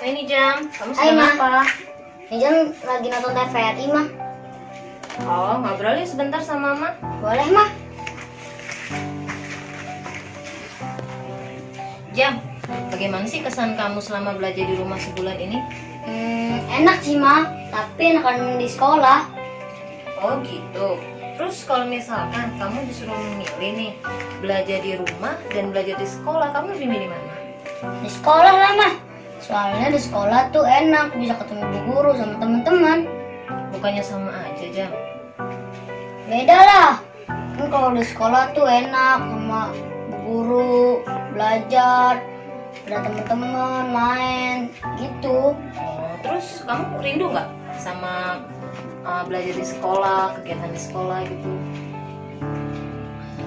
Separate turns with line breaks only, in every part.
Ini Jam, kamu
Hai,
sedang
Ma.
apa?
Ini Jam lagi nonton TVRI, Mah.
Oh, ngobrol yuk sebentar sama Mama.
Boleh, Mah?
Jam, bagaimana sih kesan kamu selama belajar di rumah sebulan ini?
Enak sih, Mah. Tapi enakan di sekolah.
Oh gitu. Terus kalau misalkan kamu disuruh memilih nih, belajar di rumah dan belajar di sekolah, kamu lebih milih mana?
Di sekolah lah, Mah. Soalnya di sekolah tuh enak, bisa ketemu bu guru sama teman-teman.
Bukannya sama aja, Jam?
Beda lah. Kan kalau di sekolah tuh enak sama bu guru, belajar, ada teman-teman, main, gitu.
Oh, terus kamu rindu nggak sama belajar di sekolah, kegiatan di sekolah gitu?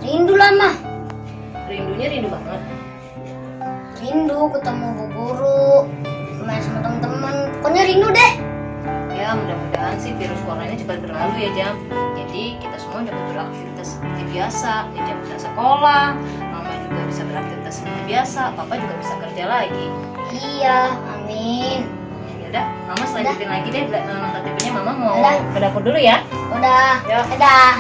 Rindu lah, Mah.
Rindunya rindu banget.
Rindu ketemu bu guru, main sama teman-teman. Pokoknya rindu deh.
Ya mudah-mudahan sih virus corona cepat berlalu ya Jam. Jadi kita semua dapat beraktivitas seperti biasa. Jam bisa sekolah, Mama juga bisa beraktivitas seperti biasa, Papa juga bisa kerja lagi.
Iya, amin.
Yaudah, Mama selanjutin lagi deh nonton TV-nya. Mama mau
Udah.
ke dapur dulu ya.
Udah,
Yuk.
dadah.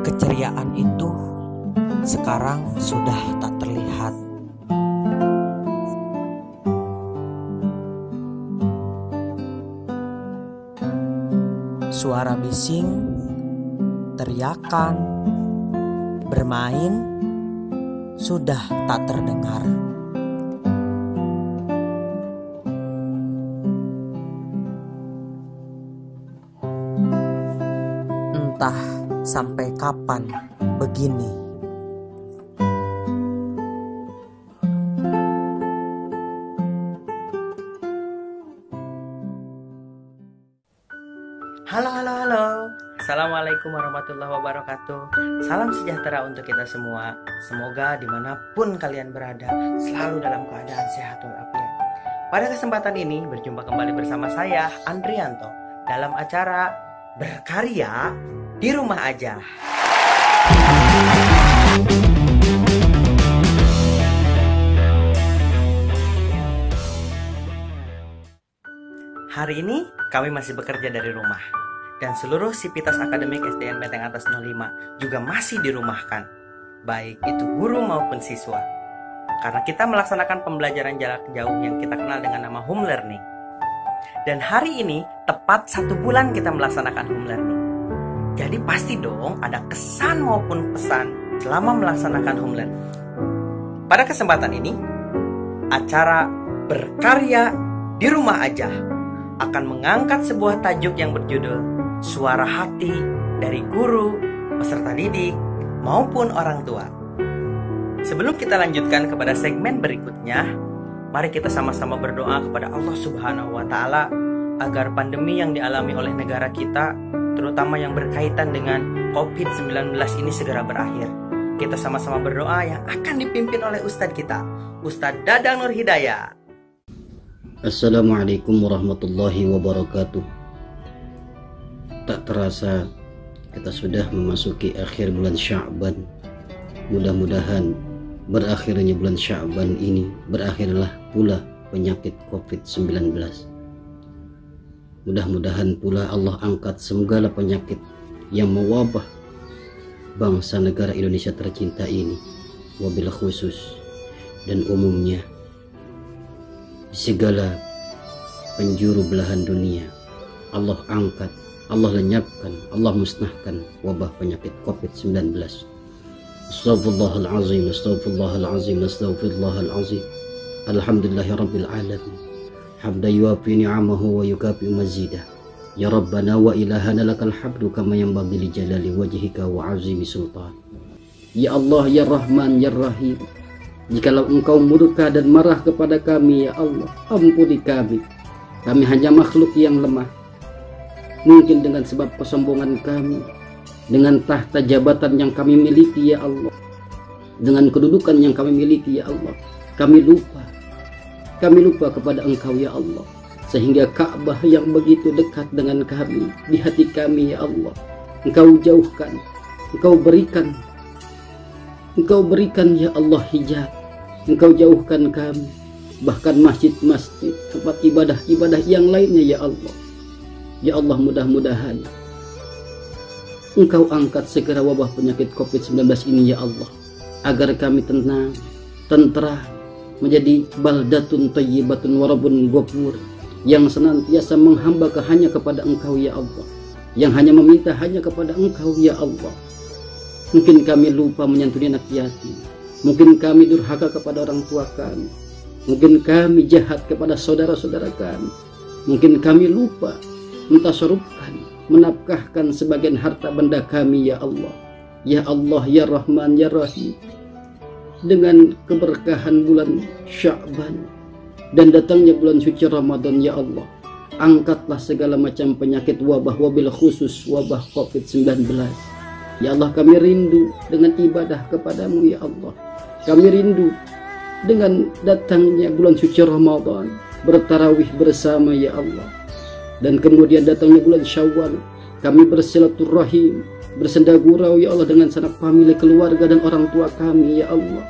Keceriaan itu sekarang sudah tak terlihat. Suara bising, teriakan, bermain sudah tak terdengar. Entah sampai kapan begini.
Halo. Assalamualaikum warahmatullahi wabarakatuh. Salam sejahtera untuk kita semua. Semoga dimanapun kalian berada selalu dalam keadaan sehat walafiat. Pada kesempatan ini berjumpa kembali bersama saya Andrianto dalam acara Berkarya di Rumah Aja. Hari ini kami masih bekerja dari rumah. Dan seluruh sivitas akademik SDN Menteng Atas 05 juga masih dirumahkan, baik itu guru maupun siswa. Karena kita melaksanakan pembelajaran jarak jauh yang kita kenal dengan nama home learning. Dan hari ini tepat 1 bulan kita melaksanakan home learning. Jadi pasti dong ada kesan maupun pesan selama melaksanakan home learning. Pada kesempatan ini, acara Berkarya di Rumah Aja akan mengangkat sebuah tajuk yang berjudul Suara Hati dari Guru, peserta didik, maupun orang tua. Sebelum kita lanjutkan kepada segmen berikutnya, mari kita sama-sama berdoa kepada Allah Subhanahu wa Ta'ala agar pandemi yang dialami oleh negara kita, terutama yang berkaitan dengan COVID-19 ini segera berakhir. Kita sama-sama berdoa yang akan dipimpin oleh Ustadz kita, Ustadz Dadang Nur Hidayah.
Assalamualaikum warahmatullahi wabarakatuh. Tak terasa kita sudah memasuki akhir bulan Sya'ban. Mudah-mudahan berakhirnya bulan Sya'ban ini berakhirlah pula penyakit COVID-19. Mudah-mudahan pula Allah angkat segala penyakit yang mewabah bangsa negara Indonesia tercinta ini, wabil khusus dan umumnya di segala penjuru belahan dunia. Allah angkat, Allah lenyapkan, Allah musnahkan wabah penyakit COVID-19. Astaghfirullahalazim, astaghfirullahalazim, astaghfirullahalazim. Alhamdulillahirabbil alamin. Hamdan yuwafi ni'amahu wa yukafi mazidah. Ya Rabbana wa ilahana lakal hamdu kama yanbaghi li jalali wajhika wa 'azimi sultan. Ya Allah, ya Rahman, ya Rahim. Jikalau Engkau murka dan marah kepada kami, ya Allah, ampuni kami. Kami hanya makhluk yang lemah. Mungkin dengan sebab kesombongan kami, dengan tahta jabatan yang kami miliki, ya Allah. dengan kedudukan yang kami miliki ya Allah. Kami lupa kepada Engkau ya Allah, sehingga Ka'bah yang begitu dekat dengan kami di hati kami ya Allah, Engkau jauhkan, Engkau berikan ya Allah hijab, Engkau jauhkan kami, bahkan masjid-masjid, tempat ibadah-ibadah yang lainnya ya Allah. Ya Allah, mudah-mudahan Engkau angkat segera wabah penyakit COVID-19 ini ya Allah, agar kami tenang, tentera, menjadi baldatun thayyibatun wa rabbun ghafur, yang senantiasa menghamba hanya kepada Engkau ya Allah, yang hanya meminta hanya kepada Engkau ya Allah. Mungkin kami lupa menyantuni anak yatim, mungkin kami durhaka kepada orang tua kami, mungkin kami jahat kepada saudara-saudara kami, mungkin kami lupa mentasarrufkan, menafkahkan sebagian harta benda kami ya Allah. Ya Allah, ya Rahman, ya Rahim, dengan keberkahan bulan Sya'ban dan datangnya bulan suci Ramadan ya Allah, angkatlah segala macam penyakit wabah, wabil khusus wabah COVID-19 ya Allah. Kami rindu dengan ibadah kepadamu ya Allah, kami rindu dengan datangnya bulan suci Ramadan, bertarawih bersama ya Allah, dan kemudian datangnya bulan Syawal, kami bersilaturahim, bersenda gurau ya Allah dengan sanak famili, keluarga dan orang tua kami ya Allah.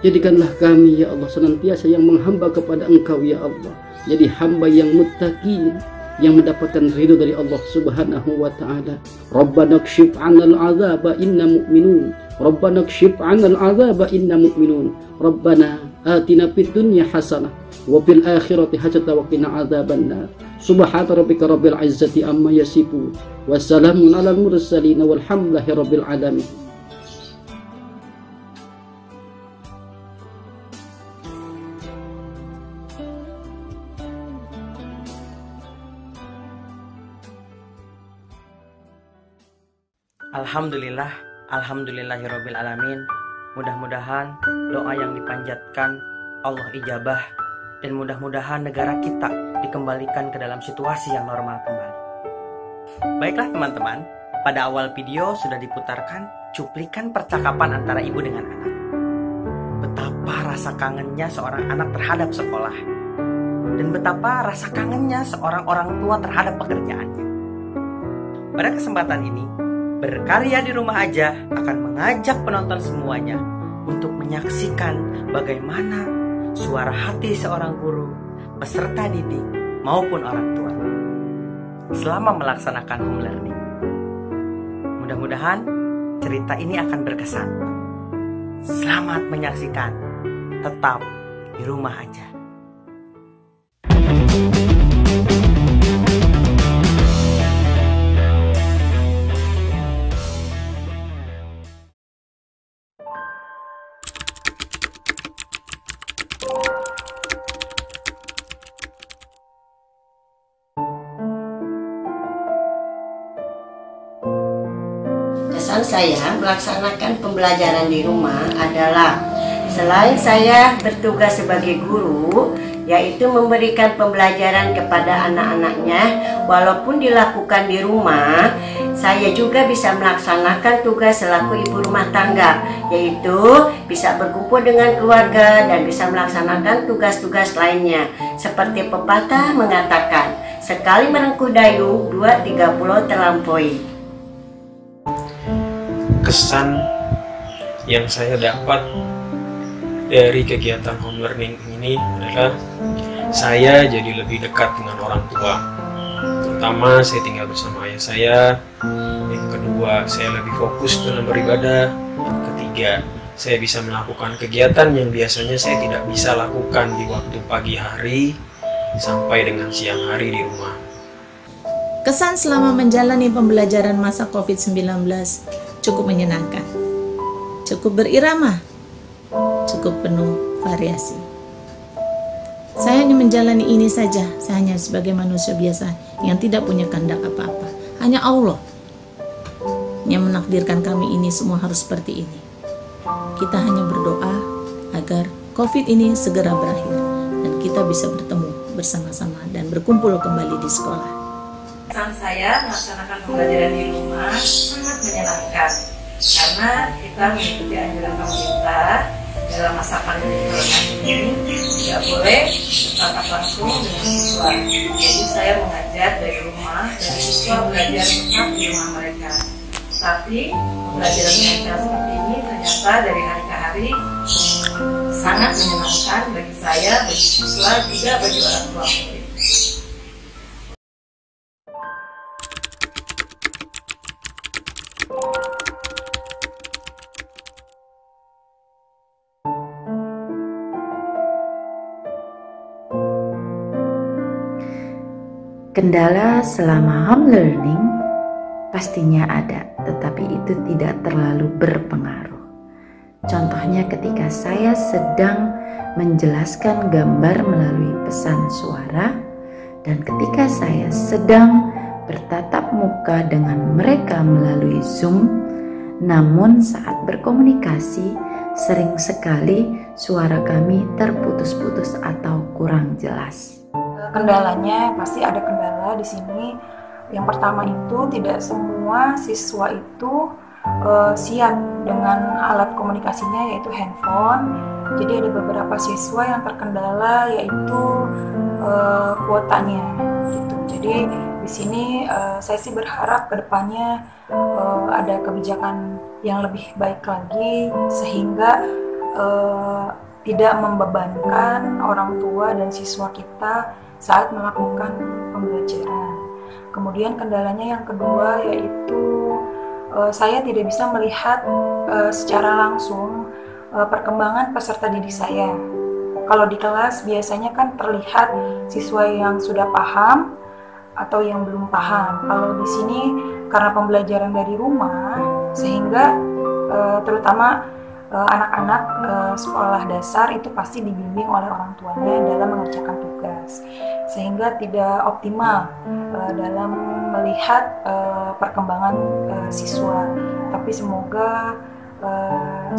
Jadikanlah kami ya Allah senantiasa yang menghamba kepada Engkau ya Allah, jadi hamba yang muttaqin, yang mendapatkan ridho dari Allah Subhanahu wa taala. Rabbana kshif 'anal 'adzaba inna mu'minun, Rabbana kshif 'anal 'adzaba inna mu'minun, Rabbana atina fid dunya hasanah wa fil akhirati hasanah wa qina 'adzabannar. Subhana rabbika rabbil izzati amma yasifun, wassalamun 'alal mursalin walhamdulillahi rabbil alamin.
Alhamdulillahirabbil alamin. Mudah-mudahan doa yang dipanjatkan Allah ijabah, dan mudah-mudahan negara kita dikembalikan ke dalam situasi yang normal kembali. Baiklah teman-teman, pada awal video sudah diputarkan cuplikan percakapan antara ibu dengan anak. Betapa rasa kangennya seorang anak terhadap sekolah, dan betapa rasa kangennya seorang orang tua terhadap pekerjaannya. Pada kesempatan ini, Berkarya di Rumah Aja akan mengajak penonton semuanya untuk menyaksikan bagaimana suara hati seorang guru, peserta didik, maupun orang tua selama melaksanakan home learning. Mudah-mudahan cerita ini akan berkesan. Selamat menyaksikan. Tetap di Rumah Aja.
Kesan saya melaksanakan pembelajaran di rumah adalah, selain saya bertugas sebagai guru, yaitu memberikan pembelajaran kepada anak-anaknya, walaupun dilakukan di rumah, saya juga bisa melaksanakan tugas selaku ibu rumah tangga, yaitu bisa berkumpul dengan keluarga dan bisa melaksanakan tugas-tugas lainnya. Seperti pepatah mengatakan, sekali merengkuh dayung, 2-3 pulau terlampaui.
Kesan yang saya dapat dari kegiatan home learning ini adalah saya jadi lebih dekat dengan orang tua. Terutama saya tinggal bersama ayah saya. Yang kedua, saya lebih fokus dalam beribadah. Yang ketiga, saya bisa melakukan kegiatan yang biasanya saya tidak bisa lakukan di waktu pagi hari sampai dengan siang hari di rumah.
Kesan selama menjalani pembelajaran masa COVID-19 cukup menyenangkan, cukup berirama, cukup penuh variasi. Saya hanya menjalani ini saja, saya hanya sebagai manusia biasa yang tidak punya kehendak apa-apa. Hanya Allah yang menakdirkan kami ini semua harus seperti ini. Kita hanya berdoa agar COVID ini segera berakhir dan kita bisa bertemu bersama-sama dan berkumpul kembali di sekolah.
Kesan saya melaksanakan pembelajaran di rumah sangat menyenangkan. karena kita mengikuti anjuran pemerintah dalam masa pandemi corona ini tidak boleh bertatap langsung dengan siswa. Jadi saya mengajar dari rumah dan siswa belajar tetap di rumah mereka. Tapi belajar dengan cara seperti ini ternyata dari hari ke hari sangat menyenangkan bagi saya, bagi siswa, juga bagi orang tua murid.
Kendala selama home learning pastinya ada, tetapi itu tidak terlalu berpengaruh. Contohnya ketika saya sedang menjelaskan gambar melalui pesan suara, dan ketika saya sedang bertatap muka dengan mereka melalui Zoom, namun saat berkomunikasi sering sekali suara kami terputus-putus atau kurang jelas.
Kendalanya pasti ada kendala di sini. Yang pertama itu tidak semua siswa itu siap dengan alat komunikasinya yaitu handphone. Jadi ada beberapa siswa yang terkendala yaitu kuotanya gitu. Jadi di sini saya sih berharap kedepannya ada kebijakan yang lebih baik lagi sehingga tidak membebankan orang tua dan siswa kita saat melakukan pembelajaran. Kemudian kendalanya yang kedua yaitu saya tidak bisa melihat secara langsung perkembangan peserta didik saya. Kalau di kelas biasanya kan terlihat siswa yang sudah paham atau yang belum paham. Kalau di sini karena pembelajaran dari rumah sehingga terutama anak-anak sekolah dasar itu pasti dibimbing oleh orang tuanya dalam mengerjakan tugas, sehingga tidak optimal dalam melihat perkembangan siswa. Tapi semoga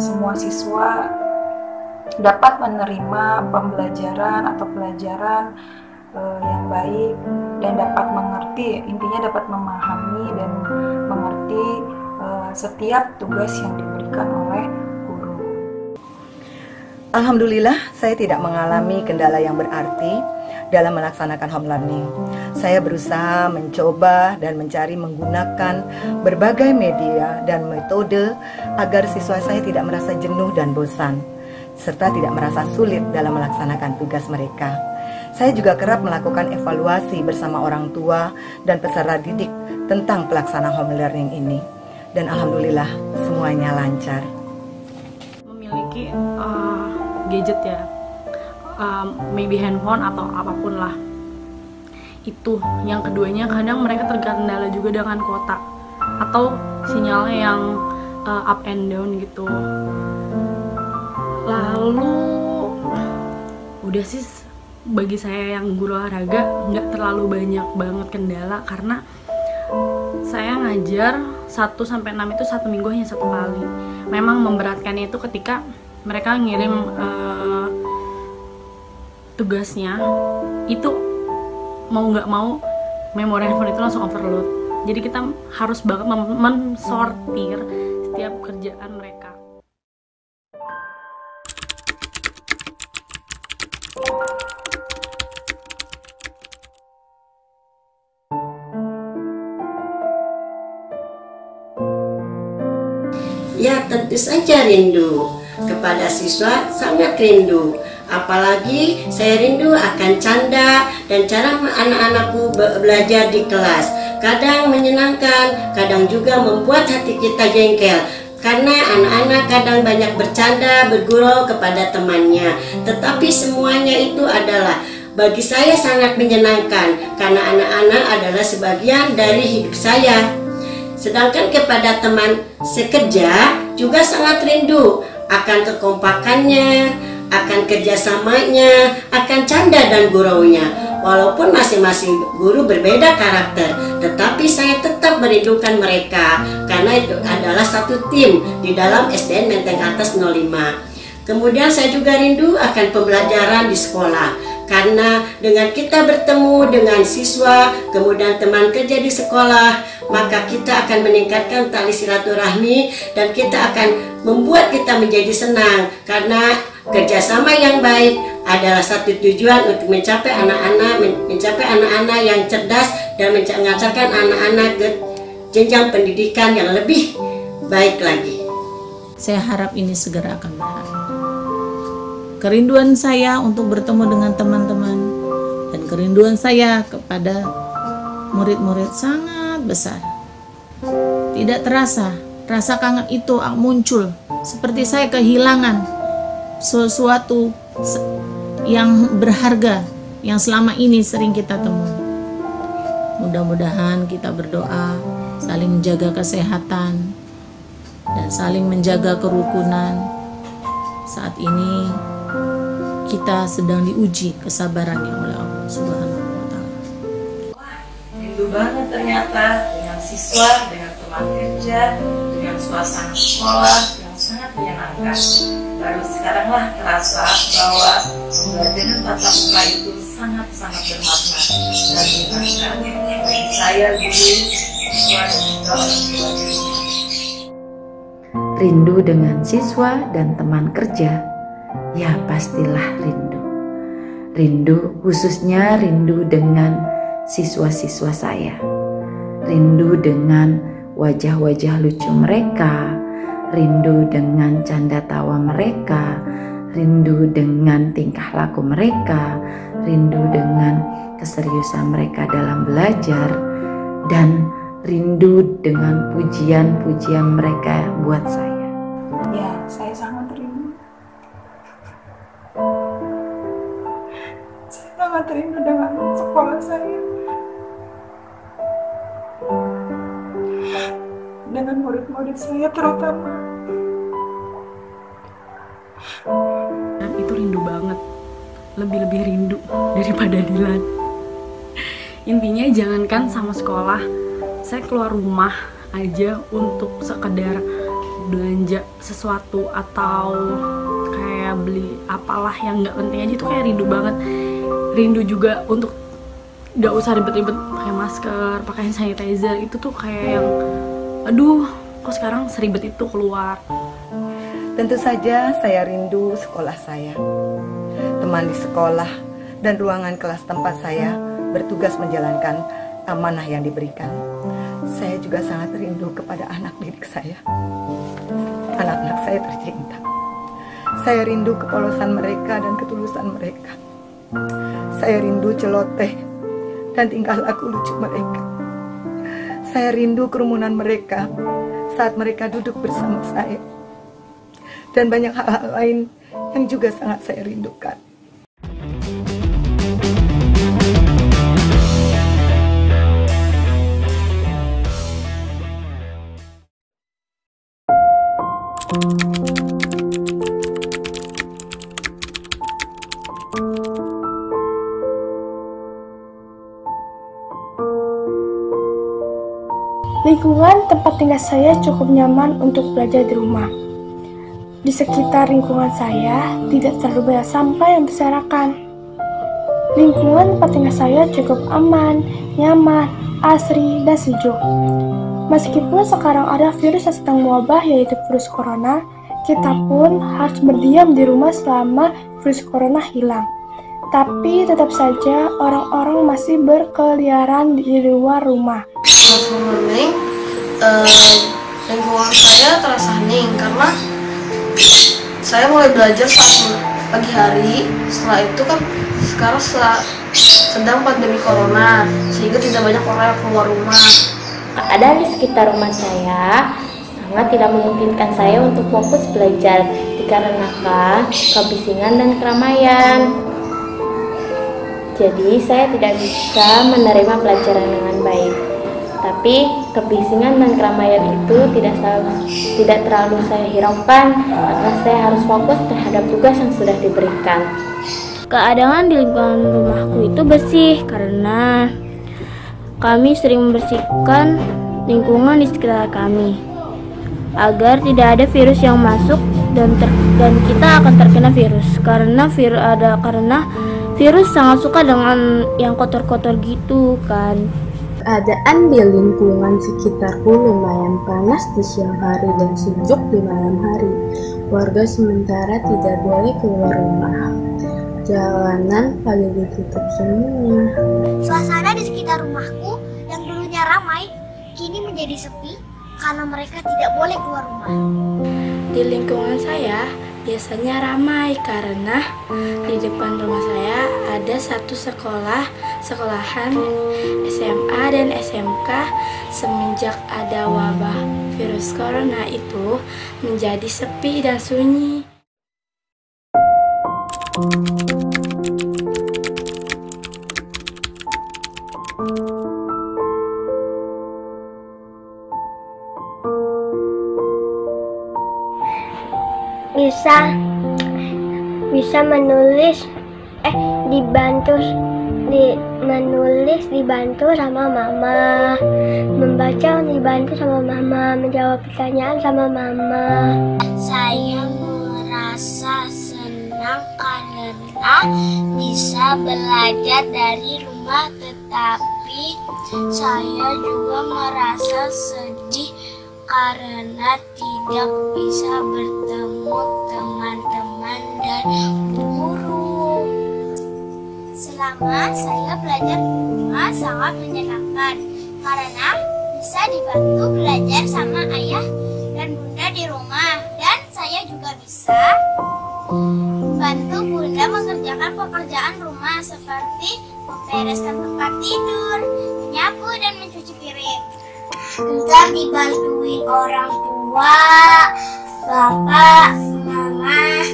semua siswa dapat menerima pembelajaran atau pelajaran yang baik dan dapat mengerti, intinya dapat memahami dan mengerti setiap tugas yang diberikan oleh
Alhamdulillah, saya tidak mengalami kendala yang berarti dalam melaksanakan home learning. Saya berusaha mencoba dan mencari menggunakan berbagai media dan metode agar siswa saya tidak merasa jenuh dan bosan, serta tidak merasa sulit dalam melaksanakan tugas mereka. Saya juga kerap melakukan evaluasi bersama orang tua dan peserta didik tentang pelaksanaan home learning ini. Dan alhamdulillah semuanya lancar.
Memiliki gadget ya, maybe handphone atau apapun lah. Itu yang keduanya kadang mereka terkendala juga dengan kuota atau sinyalnya yang up and down gitu. Lalu udah sih, bagi saya yang guru olahraga nggak terlalu banyak banget kendala karena saya ngajar 1-6 itu 1 minggu hanya 1 kali. Memang memberatkannya itu ketika mereka ngirim tugasnya itu mau nggak mau memori handphone itu langsung overload. Jadi kita harus banget mensortir setiap kerjaan mereka.
Ya tentu saja rindu. Kepada siswa sangat rindu. Apalagi saya rindu akan canda dan cara anak-anakku belajar di kelas. Kadang menyenangkan, kadang juga membuat hati kita jengkel. Karena anak-anak kadang banyak bercanda, bergurau kepada temannya. Tetapi semuanya itu adalah bagi saya sangat menyenangkan. Karena anak-anak adalah sebagian dari hidup saya. Sedangkan kepada teman sekerja juga sangat rindu akan kekompakannya, akan kerjasamanya, akan canda dan guraunya. Walaupun masing-masing guru berbeda karakter, tetapi saya tetap merindukan mereka karena itu adalah satu tim di dalam SDN Menteng Atas 05. Kemudian saya juga rindu akan pembelajaran di sekolah Karena dengan kita bertemu dengan siswa, kemudian teman kerja di sekolah, maka kita akan meningkatkan tali silaturahmi dan kita akan membuat kita menjadi senang. Karena kerjasama yang baik adalah satu tujuan untuk mencapai anak-anak yang cerdas dan mengantarkan anak-anak ke jenjang pendidikan yang lebih baik lagi.
Saya harap ini segera akan berakhir. Kerinduan saya untuk bertemu dengan teman-teman dan kerinduan saya kepada murid-murid sangat besar. Tidak terasa, rasa kangen itu muncul seperti saya kehilangan sesuatu yang berharga yang selama ini sering kita temui. Mudah-mudahan kita berdoa, saling menjaga kesehatan dan saling menjaga kerukunan. Saat ini kita sedang diuji kesabarannya oleh Allah Subhanahu wa Ta'ala.
Rindu banget ternyata dengan siswa, dengan teman kerja, dengan suasana sekolah yang sangat menyenangkan. Baru sekaranglah terasa bahwa pembelajaran tatap muka itu sangat-sangat bermakna dan menyenangkan bagi saya, guru, siswa, dan juga orang tua di rumah.
Rindu dengan siswa dan teman kerja, ya pastilah rindu. Rindu, khususnya rindu dengan siswa-siswa saya. Rindu dengan wajah-wajah lucu mereka, rindu dengan canda tawa mereka, rindu dengan tingkah laku mereka, rindu dengan keseriusan mereka dalam belajar, dan rindu dengan pujian-pujian mereka buat saya.
Ya, saya sangat rindu. Saya sangat rindu dengan sekolah saya, dengan murid-murid saya terutama.
Dan itu rindu banget, lebih-lebih rindu daripada Dilan. Intinya jangankan sama sekolah, saya keluar rumah aja untuk sekedar belanja sesuatu atau kayak beli apalah yang nggak penting aja, itu kayak rindu banget. Rindu juga untuk nggak usah ribet-ribet pakai masker, pakai hand sanitizer, itu tuh kayak yang aduh kok sekarang seribet itu keluar.
Tentu saja saya rindu sekolah saya, teman di sekolah, dan ruangan kelas tempat saya bertugas menjalankan amanah yang diberikan. Saya juga sangat rindu kepada anak didik saya, anak-anak saya tercinta. Saya rindu kepolosan mereka dan ketulusan mereka. Saya rindu celoteh dan tingkah laku lucu mereka. Saya rindu kerumunan mereka saat mereka duduk bersama saya. Dan banyak hal-hal lain yang juga sangat saya rindukan.
Lingkungan tempat tinggal saya cukup nyaman untuk belajar di rumah. Di sekitar lingkungan saya tidak terlalu banyak sampah yang berserakan. Lingkungan tempat tinggal saya cukup aman, nyaman, asri, dan sejuk. Meskipun sekarang ada virus yang sedang mewabah yaitu virus corona, kita pun harus berdiam di rumah selama virus corona hilang. Tapi tetap saja orang-orang masih berkeliaran di luar rumah.
Hening, lingkungan saya terasa hening karena saya mulai belajar saat pagi hari. Setelah itu kan sekarang sedang pandemi corona, sehingga tidak banyak orang yang keluar rumah.
Keadaan di sekitar rumah saya sangat tidak memungkinkan saya untuk fokus belajar dikarenakan kebisingan dan keramaian. Jadi saya tidak bisa menerima pelajaran dengan baik. Tapi kebisingan dan keramaian itu tidak terlalu saya hiraukan karena saya harus fokus terhadap tugas yang sudah diberikan.
Keadaan di lingkungan rumahku itu bersih karena kami sering membersihkan lingkungan di sekitar kami agar tidak ada virus yang masuk dan kita akan terkena virus karena virus sangat suka dengan yang kotor-kotor gitu kan.
Keadaan di lingkungan sekitarku lumayan panas di siang hari dan sejuk di malam hari. Warga sementara tidak boleh keluar rumah. Jalanan pada ditutup semua.
Suasana di sekitar rumahku yang dulunya ramai, kini menjadi sepi karena mereka tidak boleh keluar rumah.
Di lingkungan saya biasanya ramai karena di depan rumah saya ada satu sekolahan SMA dan SMK. Semenjak ada wabah virus corona itu menjadi sepi dan sunyi.
bisa menulis dibantu sama mama, membaca dibantu sama mama, menjawab pertanyaan sama mama. Saya merasa senang karena bisa belajar dari rumah, tetapi saya juga merasa sedih karena tidak bisa bertemu teman-teman dan guru. Selama saya belajar di rumah sangat menyenangkan karena bisa dibantu belajar sama ayah dan bunda di rumah, dan saya juga bisa bantu bunda mengerjakan pekerjaan rumah seperti membereskan tempat tidur, menyapu dan mencuci piring. Ntar dibantuin orang tua, bapak, mama.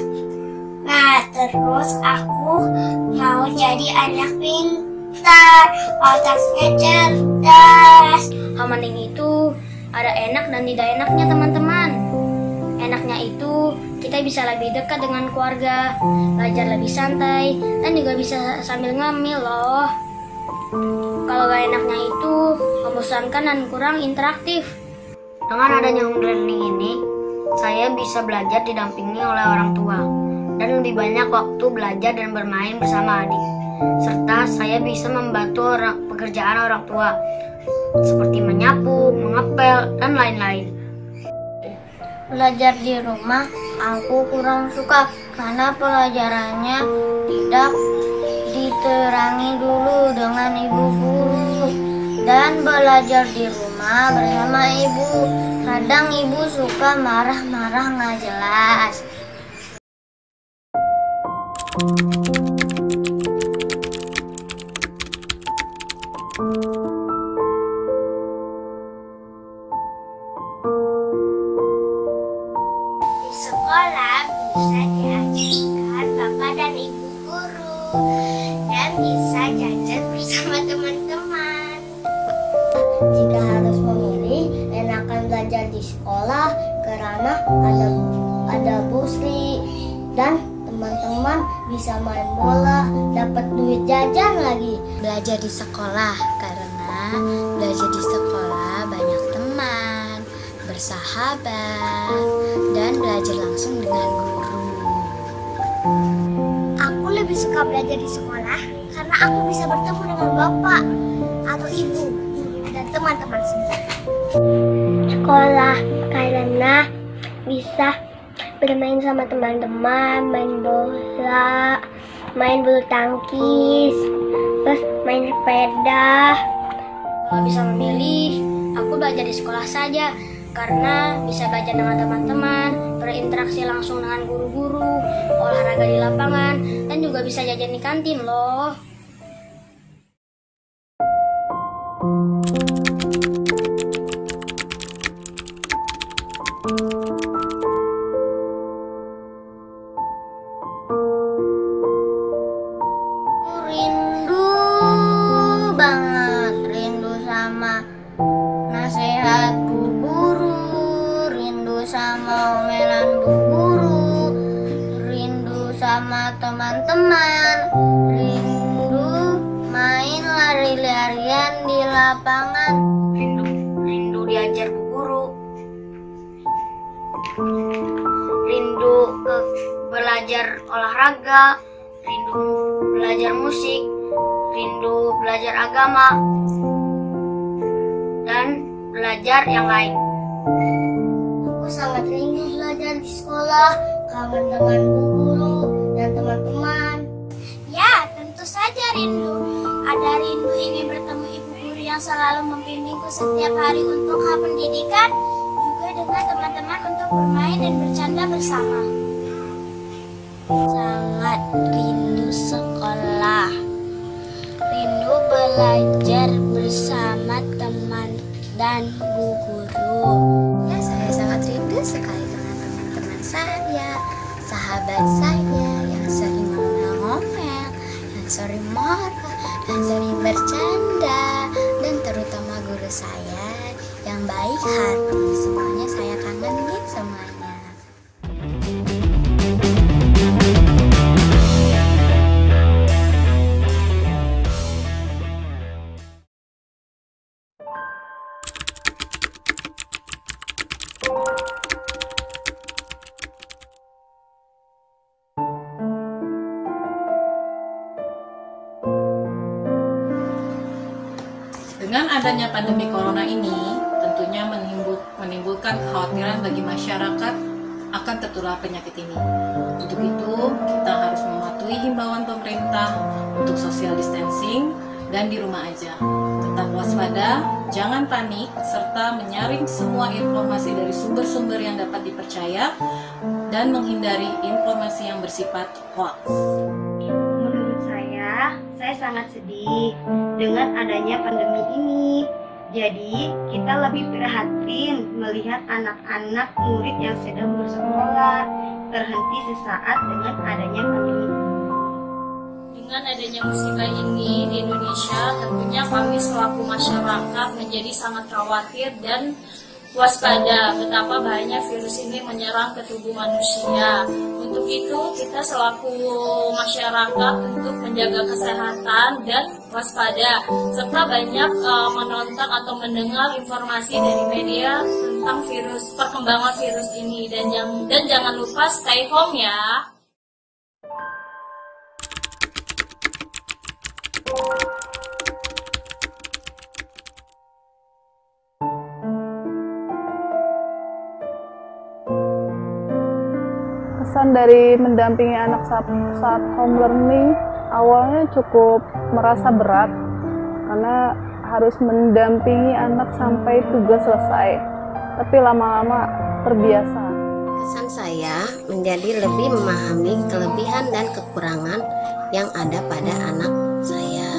Nah, terus aku mau jadi anak pintar, otaknya cerdas. Hamaning itu ada enak dan tidak enaknya, teman-teman. Enaknya itu kita bisa lebih dekat dengan keluarga, belajar lebih santai, dan juga bisa sambil ngemil loh. Kalau gak enaknya itu membosankan dan kurang interaktif. Dengan adanya home learning ini, saya bisa belajar didampingi oleh orang tua dan lebih banyak waktu belajar dan bermain bersama adik. Serta saya bisa membantu pekerjaan orang tua seperti menyapu, mengepel, dan lain-lain. Belajar di rumah aku kurang suka karena pelajarannya tidak diterangi dulu dengan ibu guru, dan belajar di rumah bersama ibu. Kadang ibu suka marah-marah nggak jelas. Di sekolah bisa diajarkan bapak dan ibu guru, dan bisa jajan bersama teman-teman. Jika harus memilih, enakan belajar di sekolah karena ada busri dan teman-teman bisa main bola, dapat duit jajan lagi. Belajar di sekolah karena belajar di sekolah banyak teman, bersahabat, dan belajar langsung dengan guru. Aku lebih suka belajar di sekolah karena aku bisa bertemu dengan bapak atau ibu, guru, dan teman-teman sendiri. Sekolah karena bisa bermain sama teman-teman, main bola, main bulu tangkis, terus main sepeda. Kalau bisa memilih, aku belajar di sekolah saja karena bisa belajar dengan teman-teman, berinteraksi langsung dengan guru-guru, olahraga di lapangan, dan juga bisa jajan di kantin loh. Teman-teman, rindu main lari-larian di lapangan, rindu diajar bu guru, rindu belajar olahraga, rindu belajar musik, rindu belajar agama, dan belajar yang lain. Aku sangat rindu belajar di sekolah, kangen dengan guru dan teman-teman. Ya, tentu saja rindu. Ada rindu ingin bertemu ibu guru yang selalu membimbingku setiap hari untuk hal pendidikan, juga dengan teman-teman untuk bermain dan bercanda bersama. Sangat rindu sekolah, rindu belajar bersama teman dan bu guru.
Ya, saya sangat rindu sekali dengan teman-teman saya, sahabat saya yang sering ngomel-ngomel, yang sering marah, yang sering bercanda, dan terutama guru saya yang baik hati. Semuanya saya kangenin semuanya.
Dengan adanya pandemi corona ini, tentunya menimbulkan kekhawatiran bagi masyarakat akan tertular penyakit ini. Untuk itu, kita harus mematuhi himbauan pemerintah untuk social distancing dan di rumah aja. Tetap waspada, jangan panik, serta menyaring semua informasi dari sumber-sumber yang dapat dipercaya dan menghindari informasi yang bersifat hoax.
Menurut saya sangat sedih dengan adanya pandemi ini. Jadi, kita lebih prihatin melihat anak-anak murid yang sedang bersekolah terhenti sesaat dengan adanya pandemi.
Dengan adanya musibah ini di Indonesia, tentunya kami selaku masyarakat menjadi sangat khawatir dan waspada betapa bahayanya virus ini menyerang ke tubuh manusia. Untuk itu, kita selaku masyarakat untuk menjaga kesehatan dan waspada, serta banyak menonton atau mendengar informasi dari media tentang perkembangan virus ini, dan jangan lupa stay home ya.
Kesan dari mendampingi anak saat home learning awalnya cukup merasa berat karena harus mendampingi anak sampai tugas selesai, tapi lama-lama terbiasa.
Kesan saya menjadi lebih memahami kelebihan dan kekurangan yang ada pada anak saya,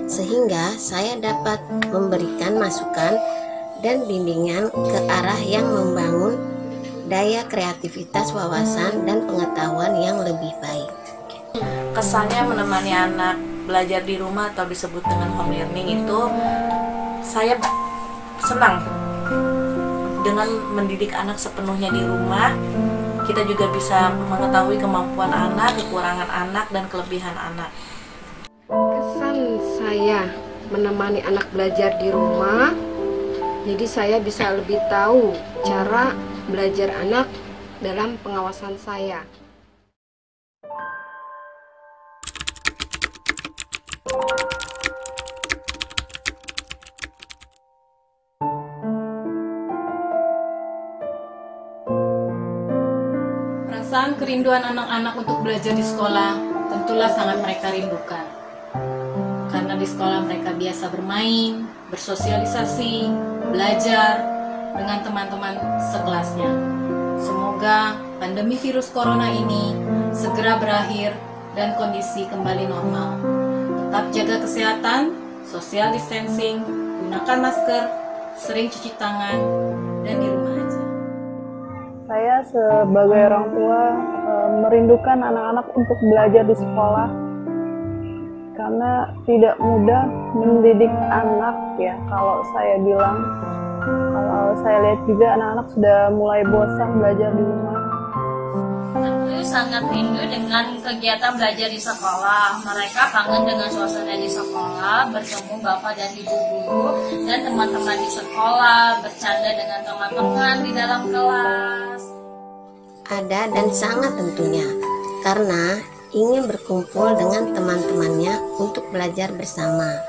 sehingga saya dapat memberikan masukan dan bimbingan ke arah yang membangun daya kreativitas, wawasan, dan pengetahuan yang lebih baik.
Kesannya menemani anak belajar di rumah atau disebut dengan home learning itu, saya senang dengan mendidik anak sepenuhnya di rumah. Kita juga bisa mengetahui kemampuan anak, kekurangan anak, dan kelebihan anak.
Kesan saya menemani anak belajar di rumah, jadi saya bisa lebih tahu cara belajar anak dalam pengawasan saya.
Perasaan kerinduan anak-anak untuk belajar di sekolah tentulah sangat mereka rindukan. Karena di sekolah mereka biasa bermain, bersosialisasi, belajar dengan teman-teman sekelasnya. Semoga pandemi virus corona ini segera berakhir dan kondisi kembali normal. Tetap jaga kesehatan, social distancing, gunakan masker, sering cuci tangan, dan di rumah aja.
Saya sebagai orang tua merindukan anak-anak untuk belajar di sekolah karena tidak mudah mendidik anak ya. Kalau saya bilang, kalau saya lihat juga anak-anak sudah mulai bosan belajar di rumah.
Tentu sangat rindu dengan kegiatan belajar di sekolah. Mereka kangen dengan suasana di sekolah, bertemu bapak dan ibu guru dan teman-teman di sekolah, bercanda dengan teman-teman di dalam kelas.
Ada dan sangat tentunya, karena ingin berkumpul dengan teman-temannya untuk belajar bersama,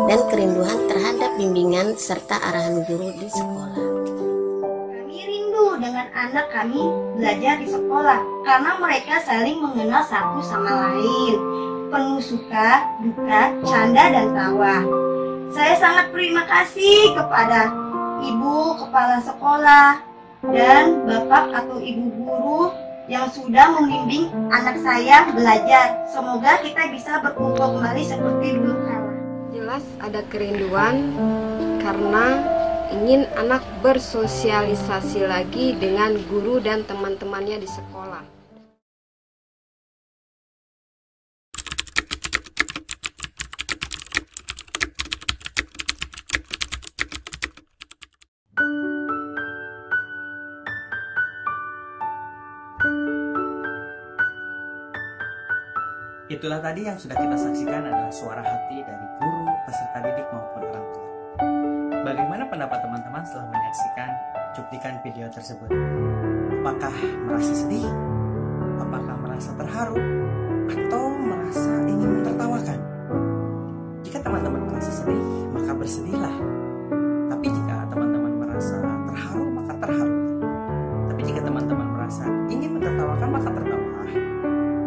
dan kerinduan terhadap bimbingan serta arahan guru di sekolah.
Kami rindu dengan anak kami belajar di sekolah karena mereka saling mengenal satu sama lain, penuh suka, duka, canda, dan tawa. Saya sangat berterima kasih kepada Ibu Kepala Sekolah dan Bapak atau Ibu Guru yang sudah membimbing anak saya belajar. Semoga kita bisa berkumpul kembali seperti dulu kala.
Jelas ada kerinduan karena ingin anak bersosialisasi lagi dengan guru dan teman-temannya di sekolah.
Itulah tadi yang sudah kita saksikan adalah suara hati dari guru, peserta didik maupun orang tua. Bagaimana pendapat teman-teman setelah menyaksikan cuplikan video tersebut? Apakah merasa sedih? Apakah merasa terharu? Atau merasa ingin menertawakan? Jika teman-teman merasa sedih, maka bersedihlah. Tapi jika teman-teman merasa terharu, maka terharu. Tapi jika teman-teman merasa ingin menertawakan, maka tertawalah.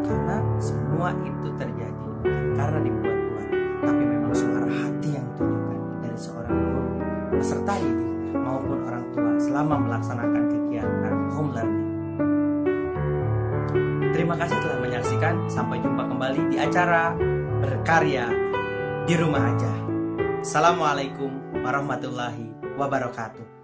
Karena semua itu terjadi karena dibuat-buat, tapi memang suara hati yang ditunjukkan dari seorang guru, peserta didik maupun orang tua selama melaksanakan kegiatan home learning. Terima kasih telah menyaksikan. Sampai jumpa kembali di acara Berkarya di Rumah Aja. Assalamualaikum warahmatullahi wabarakatuh.